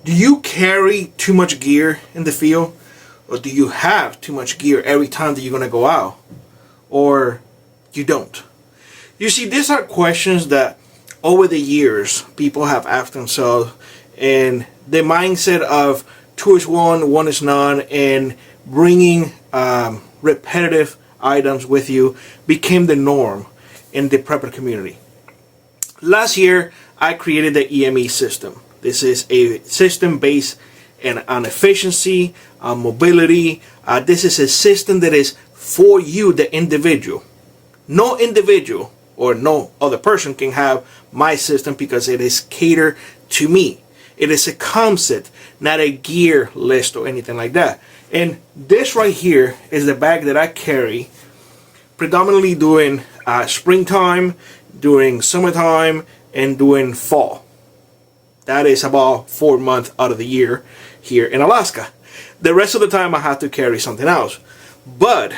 Do you carry too much gear in the field? Or do you have too much gear every time that you're going to go out? Or you don't? You see, these are questions that over the years people have asked themselves, and the mindset of 2 is 1, 1 is none, and bringing repetitive items with you became the norm in the prepper community. Last year, I created the EME system. This is a system based on efficiency, on mobility. This is a system that is for you, the individual. No individual or no other person can have my system because it is catered to me. It is a concept, not a gear list or anything like that. And this right here is the bag that I carry predominantly during springtime, during summertime, and during fall. That is about 4 months out of the year here in Alaska. The rest of the time I have to carry something else. But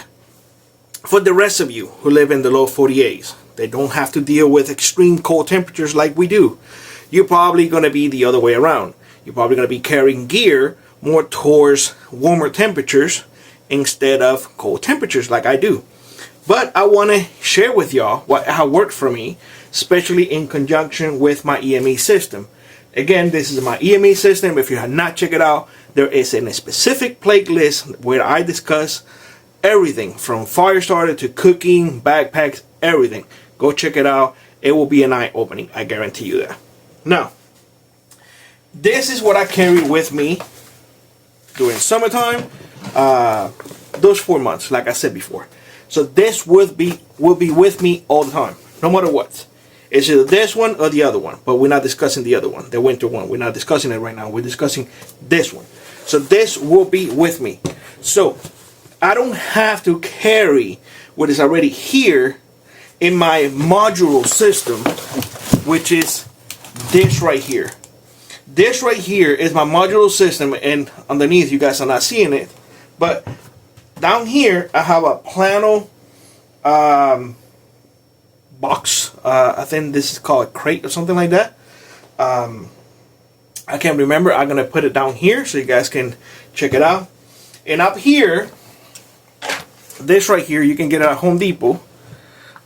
for the rest of you who live in the low 48s, they don't have to deal with extreme cold temperatures like we do. You're probably going to be the other way around. You're probably going to be carrying gear more towards warmer temperatures instead of cold temperatures like I do. But I want to share with y'all how it worked for me, especially in conjunction with my EME system. Again, this is my EME system. If you have not checked it out, there is a specific playlist where I discuss everything from fire starter to cooking, backpacks, everything. Go check it out. It will be an eye-opening. I guarantee you that. Now, this is what I carry with me during summertime. Those 4 months, like I said before. So this will be with me all the time, no matter what. It's either this one or the other one, but we're not discussing the other one, the winter one. We're not discussing it right now. We're discussing this one. So this will be with me. So I don't have to carry what is already here in my modular system, which is this right here. This right here is my modular system, and underneath you guys are not seeing it, but down here I have a plano box. I think this is called a crate or something like that. I can't remember. I'm gonna put it down here so you guys can check it out. And up here, this right here you can get it at Home Depot.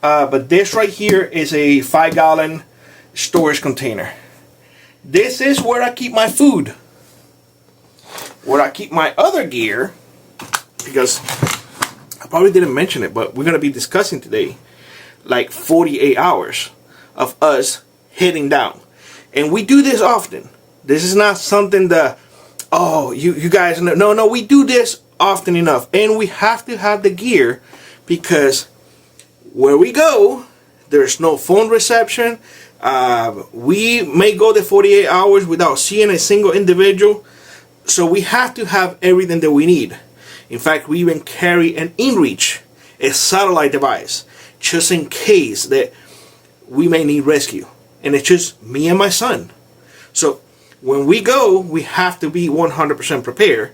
But this right here is a 5-gallon storage container. This is where I keep my food, where I keep my other gear, because I probably didn't mention it, but we're gonna be discussing today like 48 hours of us heading down, and we do this often. This is not something that, oh, you guys know. No, we do this often enough, and we have to have the gear because where we go, there's no phone reception. We may go the 48 hours without seeing a single individual, so we have to have everything that we need. In fact, we even carry an inReach, a satellite device, just in case that we may need rescue. And it's just me and my son. So when we go, we have to be 100% prepared,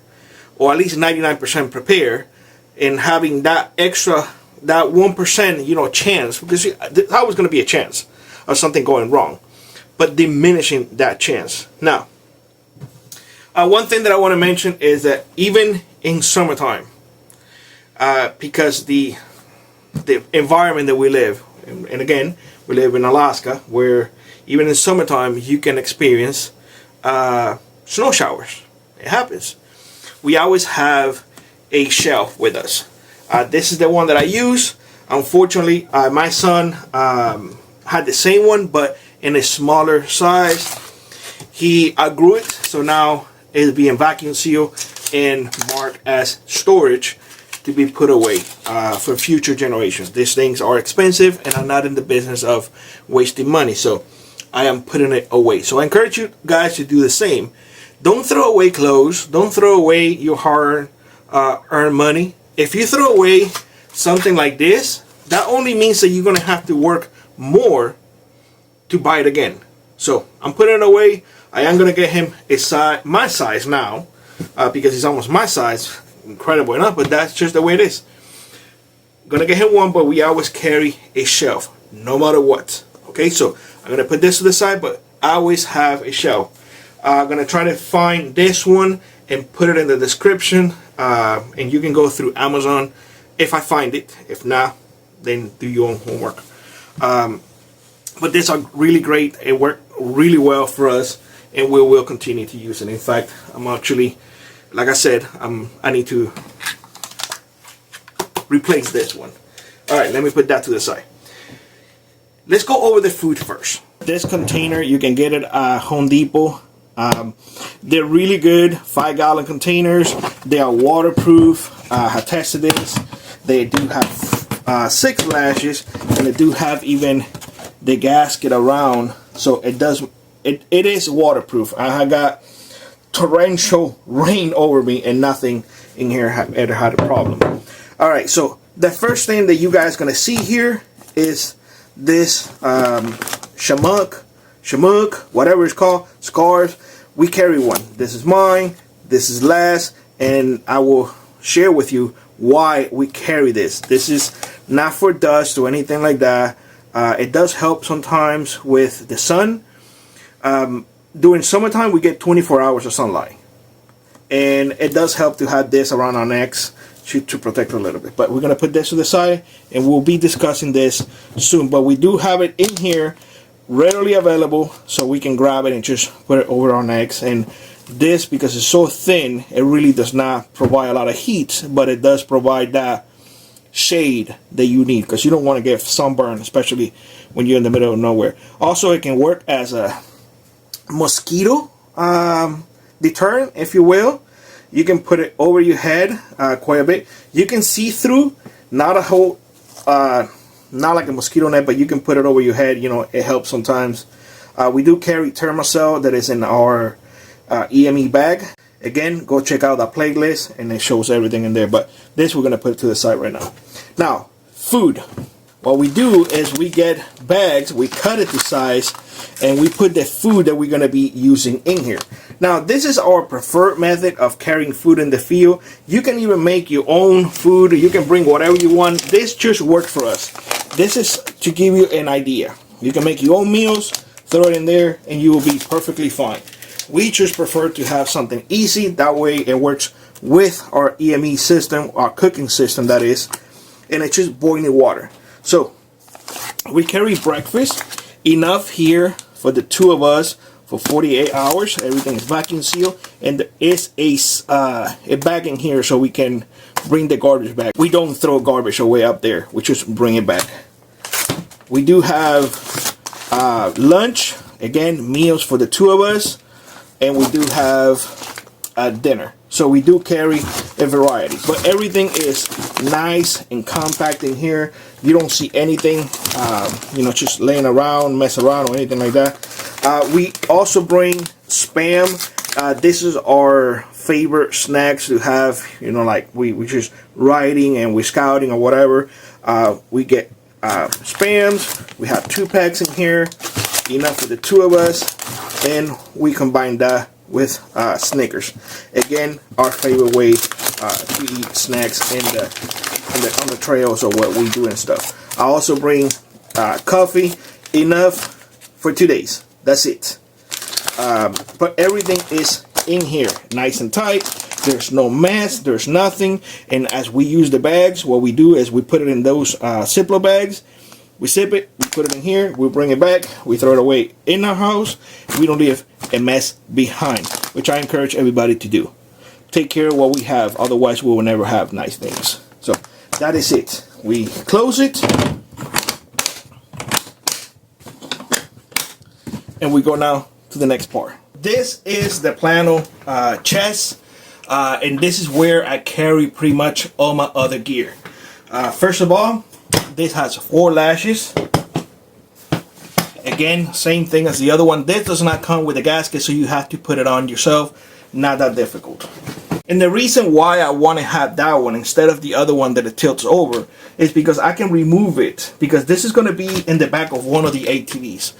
or at least 99% prepared, and having that extra, that 1%, chance, because there's always going to be a chance of something going wrong, but diminishing that chance. Now, one thing that I want to mention is that even in summertime, because the environment that we live, and again, we live in Alaska, where even in summertime you can experience snow showers. It happens. We always have a shelf with us. This is the one that I use. Unfortunately, my son had the same one, but in a smaller size. He outgrew it, so now it's being vacuum sealed and marked as storage to be put away for future generations. These things are expensive, and I'm not in the business of wasting money, so I am putting it away. So I encourage you guys to do the same. Don't throw away clothes. Don't throw away your hard-earned money. If you throw away something like this, that only means that you're going to have to work more to buy it again. So I'm putting it away. I am going to get him my size now, because he's almost my size. Incredible enough, but that's just the way it is. Gonna get him one, but we always carry a shelf, no matter what. Okay, so I'm gonna put this to the side, but I always have a shelf. I'm gonna try to find this one and put it in the description, and you can go through Amazon if I find it. If not, then do your own homework. But these are really great. It worked really well for us, and we will continue to use it. In fact, I'm actually, like I said, I need to replace this one. All right, let me put that to the side. Let's go over the food first. This container, you can get it at Home Depot. They're really good 5-gallon containers. They are waterproof. I have tested this. They do have 6 lashes, and they do have even the gasket around, so it is waterproof. I got torrential rain over me, and nothing in here ever had a problem. All right, so the first thing that you guys gonna see here is this shamuk, whatever it's called, scarves. We carry one. This is mine, this is Les, and I will share with you why we carry this. This is not for dust or anything like that. It does help sometimes with the sun. During summertime, we get 24 hours of sunlight, and it does help to have this around our necks to protect a little bit. But we're going to put this to the side, and we'll be discussing this soon. But we do have it in here readily available, so we can grab it and just put it over our necks. And this, because it's so thin, it really does not provide a lot of heat, but it does provide that shade that you need, because you don't want to get sunburn, especially when you're in the middle of nowhere. Also, it can work as a mosquito deterrent, if you will. You can put it over your head quite a bit. You can see through, not a whole not like a mosquito net, but you can put it over your head. You know, it helps sometimes. We do carry Thermacell that is in our EME bag. Again, go check out that playlist, and it shows everything in there. But this, we're going to put it to the side right now. Now, food. What we do is we get bags, we cut it to size, and we put the food that we're going to be using in here. Now, this is our preferred method of carrying food in the field. You can even make your own food. You can bring whatever you want. This just works for us. This is to give you an idea. You can make your own meals, throw it in there, and you will be perfectly fine. We just prefer to have something easy. That way it works with our EME system, our cooking system that is, and it's just boiling water. So we carry breakfast, enough here for the 2 of us for 48 hours. Everything is vacuum sealed, and there is a bag in here so we can bring the garbage back. We don't throw garbage away up there. We just bring it back. We do have lunch, again, meals for the 2 of us, and we do have dinner. So we do carry a variety, but everything is nice and compact in here. You don't see anything, you know, just laying around, mess around, or anything like that. We also bring Spam. This is our favorite snacks to have, you know, like we just riding and we scouting or whatever. We get Spams. We have 2 packs in here, enough for the 2 of us, and we combine that with Snickers. Again, our favorite way to eat snacks on the trails or what we do and stuff. I also bring coffee, enough for 2 days. That's it. But everything is in here, nice and tight. There's no mess, there's nothing. And as we use the bags, what we do is we put it in those Ziploc bags. We zip it, we put it in here, we bring it back, we throw it away in our house. We don't leave a mess behind, which I encourage everybody to do. Take care of what we have, otherwise we will never have nice things. So that is it. We close it, and we go now to the next part. This is the plano chest, and this is where I carry pretty much all my other gear. First of all, this has 4 lashes. Again, same thing as the other one. This does not come with a gasket, so you have to put it on yourself. Not that difficult. And the reason why I want to have that one instead of the other one that it tilts over is because I can remove it, because this is going to be in the back of one of the ATVs.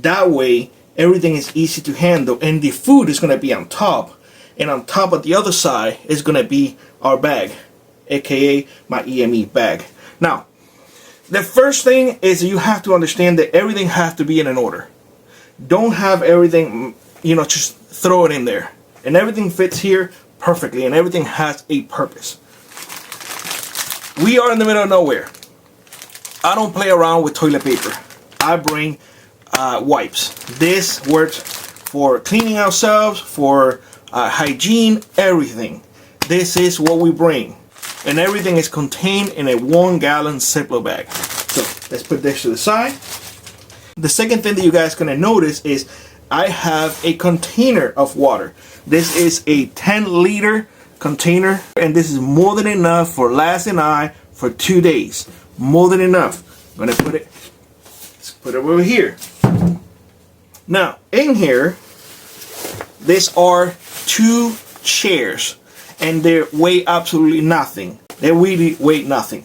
That way, everything is easy to handle, and the food is going to be on top. And on top of the other side is going to be our bag, aka my EME bag. Now, the first thing is you have to understand that everything has to be in an order. Don't have everything, you know, just throw it in there. And everything fits here perfectly, and everything has a purpose. We are in the middle of nowhere. I don't play around with toilet paper. I bring wipes. This works for cleaning ourselves, for hygiene, everything. This is what we bring. And everything is contained in a 1 gallon Ziploc bag. So let's put this to the side. The second thing that you guys are going to notice is I have a container of water. This is a 10-liter container, and this is more than enough for Laz and I for 2 days. More than enough. I'm going to let's put it over here. Now, in here, these are 2 chairs, and they weigh absolutely nothing. They really weigh nothing.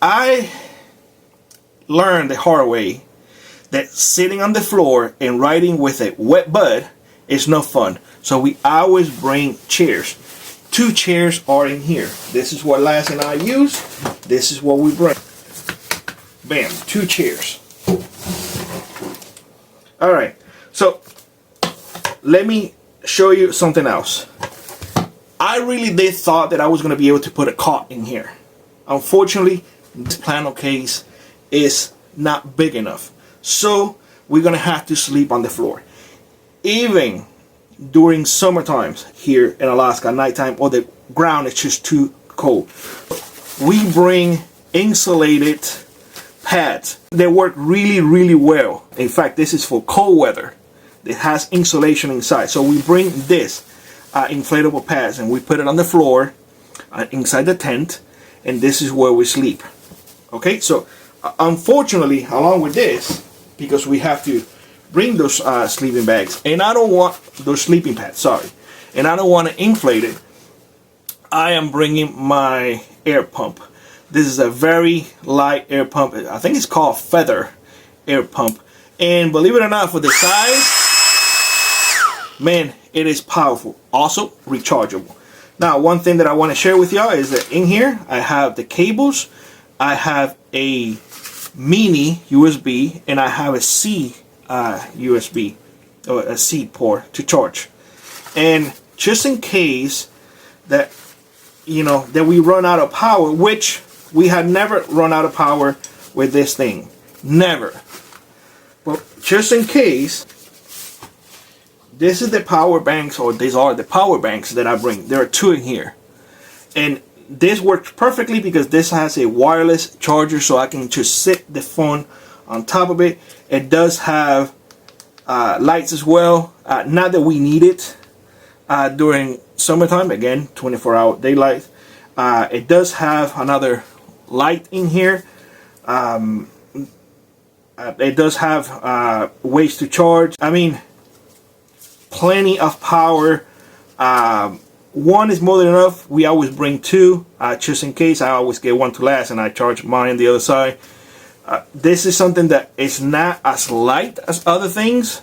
I learned the hard way that sitting on the floor and writing with a wet bud is no fun. So we always bring chairs. 2 chairs are in here. This is what Laz and I use. This is what we bring. Bam, 2 chairs. Alright, so let me show you something else. I really did thought that I was going to be able to put a cot in here. Unfortunately, this plano case is not big enough. So we're going to have to sleep on the floor. Even during summer times here in Alaska, nighttime, or the ground is just too cold, we bring insulated pads. They work really, really well. In fact, this is for cold weather. It has insulation inside. So we bring this inflatable pads, and we put it on the floor inside the tent, and this is where we sleep. Okay, so unfortunately, along with this, because we have to bring those sleeping bags, and I don't want those sleeping pads, sorry, and I don't want to inflate it, I am bringing my air pump. This is a very light air pump. I think it's called Feather air pump, and believe it or not, for the size, man, it is powerful. Also rechargeable. Now, one thing that I want to share with y'all is that in here I have the cables, I have a mini USB, and I have a C USB, or a C port to charge. And just in case that, you know, that we run out of power, which we have never run out of power with this thing, never. But just in case, this is the power banks, or these are the power banks that I bring. There are 2 in here, and this works perfectly because this has a wireless charger, so I can just sit the phone on top of it. It does have lights as well. Not that we need it during summertime. Again, 24-hour daylight. It does have another light in here. It does have ways to charge. I mean, plenty of power. 1 is more than enough. We always bring 2 just in case. I always get 1 to Laz, and I charge mine on the other side. This is something that is not as light as other things,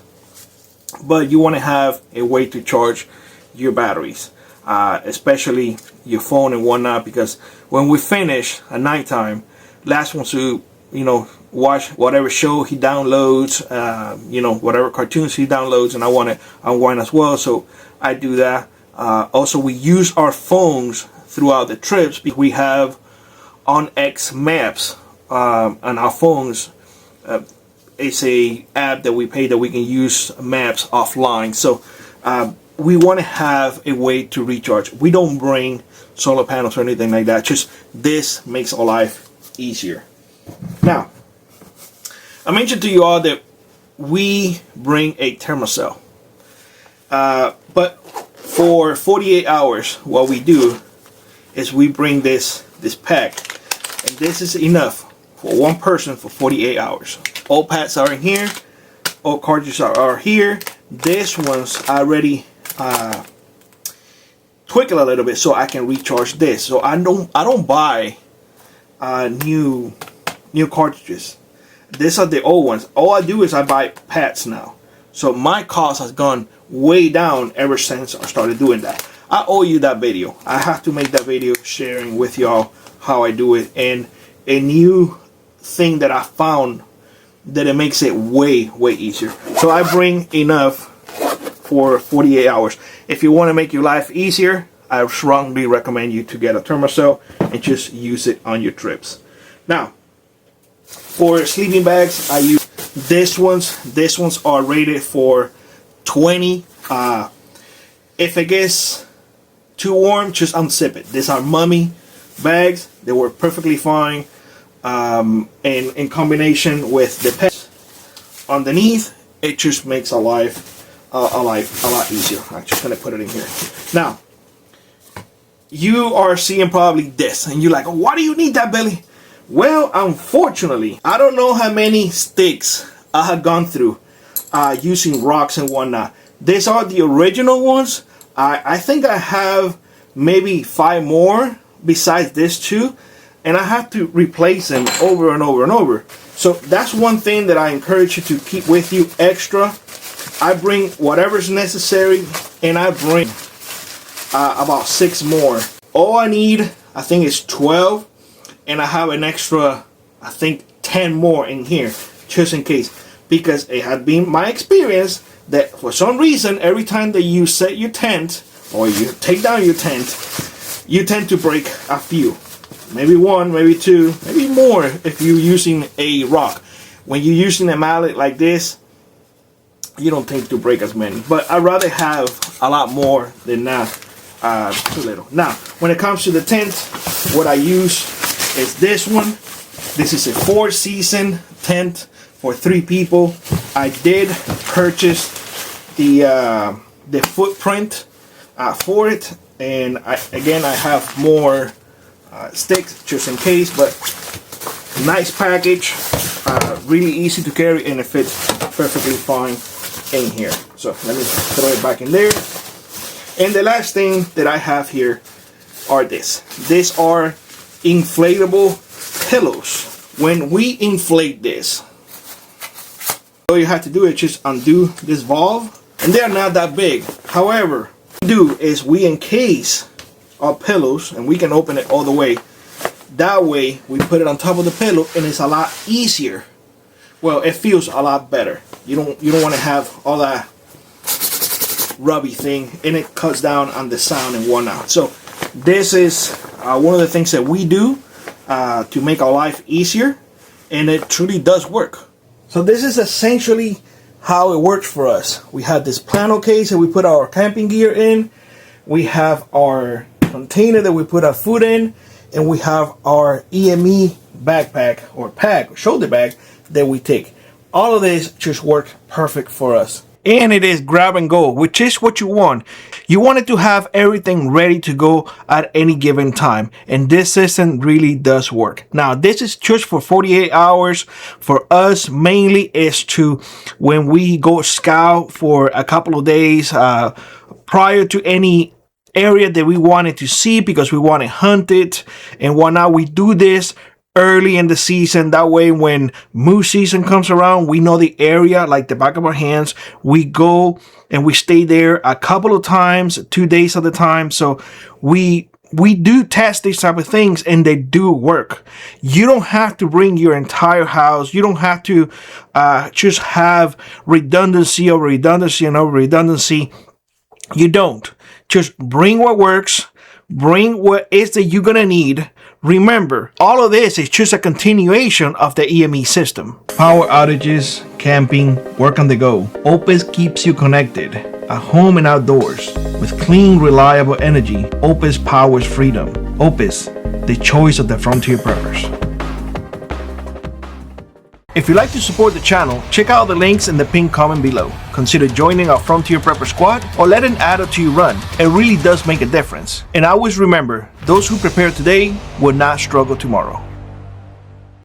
but you want to have a way to charge your batteries, especially your phone and whatnot, because when we finish at nighttime, Laz wants to, you know, watch whatever show he downloads, you know, whatever cartoons he downloads, and I want to unwind as well, so I do that. Also, we use our phones throughout the trips. We have OnX Maps on our phones. It's a app that we pay that we can use maps offline. So we want to have a way to recharge. We don't bring solar panels or anything like that. Just this makes our life easier. Now, I mentioned to you all that we bring a thermocell. But for 48 hours, what we do is we bring this pack, and this is enough for 1 person for 48 hours. All pads are in here, all cartridges are here. This one's already twinkle a little bit, so I can recharge this. So I don't buy new cartridges. These are the old ones. All I do is I buy pads now. So my cost has gone way down ever since I started doing that. I owe you that video. I have to make that video sharing with y'all how I do it, and a new thing that I found that it makes it way easier. So I bring enough for 48 hours. If you want to make your life easier, I strongly recommend you to get a thermocell and just use it on your trips. Now, for sleeping bags, I use these ones. These ones are rated for 20. If it gets too warm, just unzip it. These are mummy bags. They work perfectly fine. And in combination with the pets underneath, it just makes a life a lot easier. I'm just gonna put it in here. Now, you are seeing probably this, and you're like, oh, why do you need that, Billy? Well, unfortunately, I don't know how many sticks I have gone through using rocks and whatnot. These are the original ones. I think I have maybe 5 more besides this 2, and I have to replace them over and over and over. So that's one thing that I encourage you to keep with you extra. I bring whatever's necessary, and I bring about 6 more. All I need, I think, is 12, and I have an extra, I think, 10 more in here, just in case. Because it had been my experience that for some reason, every time that you set your tent, or you take down your tent, you tend to break a few. Maybe 1, maybe 2, maybe more if you're using a rock. When you're using a mallet like this, you don't tend to break as many. But I'd rather have a lot more than not too little. Now, when it comes to the tent, what I use is this one. This is a 4-season tent for 3 people. I did purchase the footprint for it, and I have more sticks just in case. But nice package, really easy to carry, and it fits perfectly fine in here. So let me throw it back in there. And the last thing that I have here are this. These are inflatable pillows. When we inflate this, all you have to do is just undo this valve, and they're not that big. However, what we do is we encase our pillows, and we can open it all the way. That way, we put it on top of the pillow, and it's a lot easier. Well, it feels a lot better. You don't want to have all that rubby thing, and it cuts down on the sound and whatnot. So this is one of the things that we do to make our life easier, and it truly does work. So this is essentially how it works for us. We have this plano case that we put our camping gear in. We have our container that we put our food in, and we have our EME backpack or pack or shoulder bag that we take. All of this just work perfect for us. And it is grab and go, which is what you want. You want it to have everything ready to go at any given time. And this system really does work. Now, this is just for 48 hours. For us, mainly is to when we go scout for a couple of days prior to any area that we wanted to see, because we want to hunt it and whatnot. We do this early in the season. That way, when moose season comes around, we know the area like the back of our hands. We go and we stay there a couple of times, 2 days at a time. So we do test these type of things, and they do work. You don't have to bring your entire house. You don't have to just have redundancy over redundancy and over redundancy. You don't. Just bring what works. Bring what is that you're gonna need. Remember, all of this is just a continuation of the EME system. Power outages, camping, work on the go. Opus keeps you connected, at home and outdoors. With clean, reliable energy, Opus powers freedom. Opus, the choice of the frontier preppers. If you'd like to support the channel, check out the links in the pinned comment below. Consider joining our Frontier Prepper Squad or let an adder to your run. It really does make a difference. And always remember, those who prepare today will not struggle tomorrow.